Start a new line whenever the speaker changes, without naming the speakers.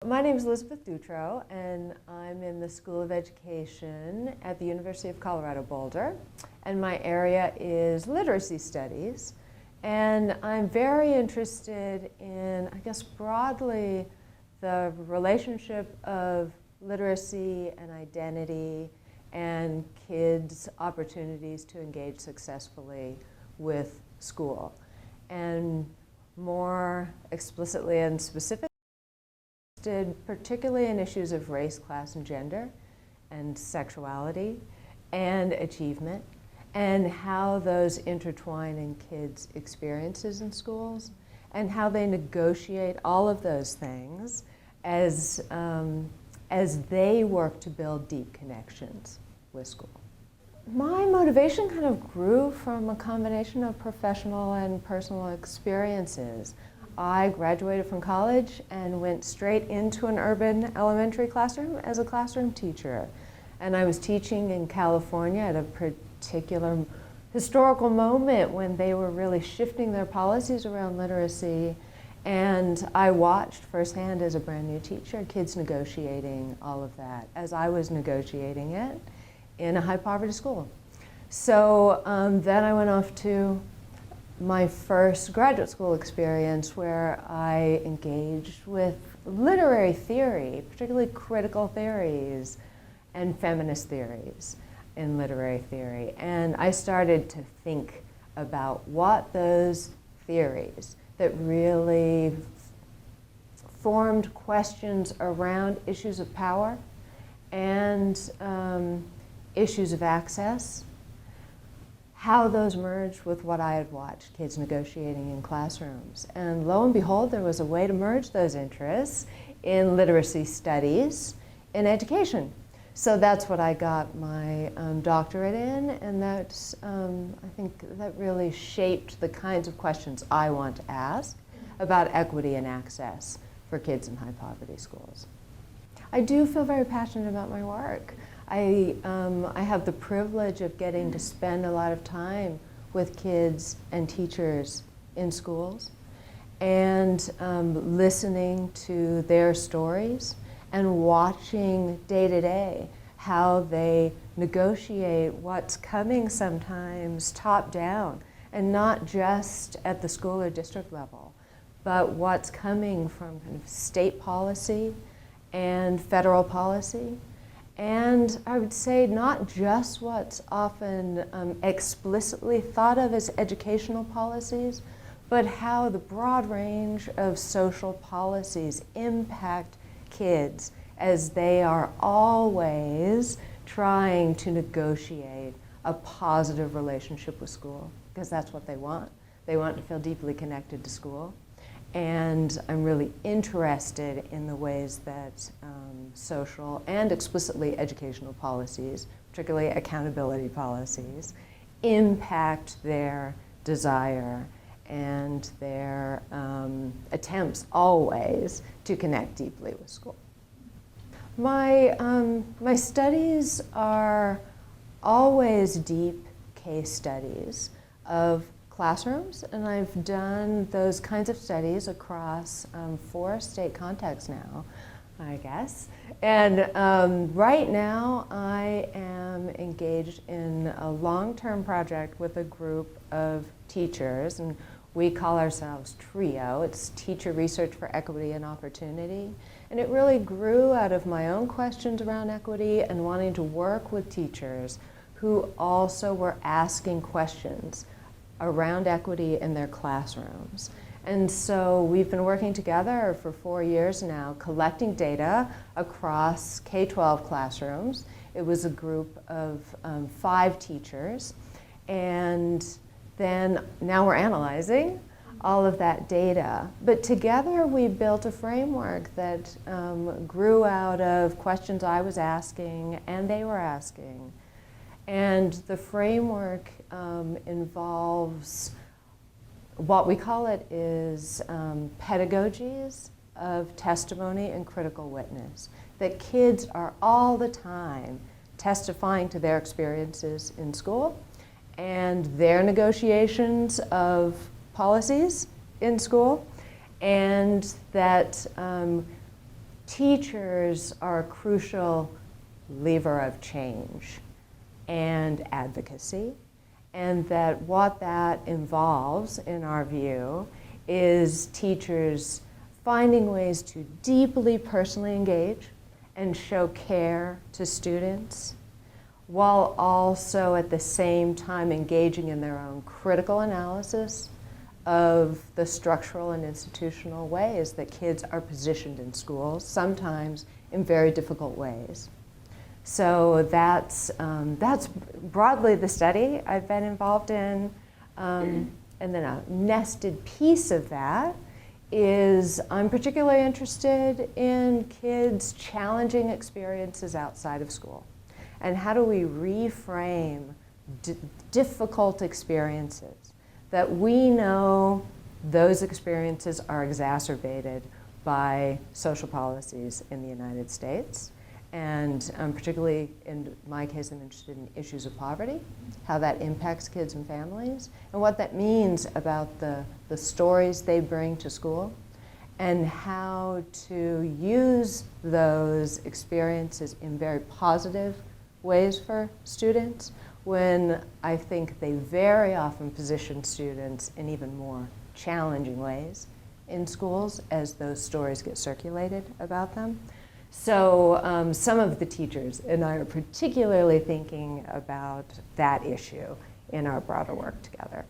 My name is Elizabeth Dutro, and I'm in the School of Education at the University of Colorado Boulder, and my area is literacy studies. And I'm very interested in, I guess broadly, the relationship of literacy and identity and kids' opportunities to engage successfully with school. And more explicitly and specifically, particularly in issues of race, class, and gender, and sexuality, and achievement, and how those intertwine in kids' experiences in schools, and how they negotiate all of those things as they work to build deep connections with school. My motivation kind of grew from a combination of professional and personal experiences. I graduated from college and went straight into an urban elementary classroom as a classroom teacher. And I was teaching in California at a particular historical moment when they were really shifting their policies around literacy. And I watched firsthand as a brand new teacher, kids negotiating all of that as I was negotiating it in a high poverty school. So then I went off to my first graduate school experience where I engaged with literary theory, particularly critical theories and feminist theories in literary theory. And I started to think about what those theories that really formed questions around issues of power and issues of access, how those merged with what I had watched, kids negotiating in classrooms. And lo and behold, there was a way to merge those interests in literacy studies in education. So that's what I got my doctorate in, and that's, I think that really shaped the kinds of questions I want to ask about equity and access for kids in high poverty schools. I do feel very passionate about my work. I have the privilege of getting to spend a lot of time with kids and teachers in schools and listening to their stories and watching day to day how they negotiate what's coming sometimes top down, and not just at the school or district level, but what's coming from kind of state policy and federal policy. And I would say not just what's often explicitly thought of as educational policies, but how the broad range of social policies impact kids as they are always trying to negotiate a positive relationship with school, because that's what they want. They want to feel deeply connected to school. And I'm really interested in the ways that social and explicitly educational policies, particularly accountability policies, impact their desire and their attempts always to connect deeply with school. My studies are always deep case studies of classrooms, and I've done those kinds of studies across 4 state contexts now, I guess. And right now I am engaged in a long-term project with a group of teachers, and we call ourselves TRIO. It's Teacher Research for Equity and Opportunity. And it really grew out of my own questions around equity and wanting to work with teachers who also were asking questions around equity in their classrooms. And so we've been working together for 4 years now, collecting data across K-12 classrooms. It was a group of 5 teachers. And then now we're analyzing all of that data. But together we built a framework that grew out of questions I was asking and they were asking. And the framework involves what we call it is pedagogies of testimony and critical witness. That kids are all the time testifying to their experiences in school and their negotiations of policies in school, and that teachers are a crucial lever of change and advocacy, and that what that involves, in our view, is teachers finding ways to deeply personally engage and show care to students, while also at the same time engaging in their own critical analysis of the structural and institutional ways that kids are positioned in schools, sometimes in very difficult ways. So that's broadly the study I've been involved in. And then a nested piece of that is I'm particularly interested in kids' challenging experiences outside of school. And how do we reframe difficult experiences that we know those experiences are exacerbated by social policies in the United States. And particularly in my case, I'm interested in issues of poverty, how that impacts kids and families, and what that means about the stories they bring to school, and how to use those experiences in very positive ways for students, when I think they very often position students in even more challenging ways in schools as those stories get circulated about them. So some of the teachers and I are particularly thinking about that issue in our broader work together.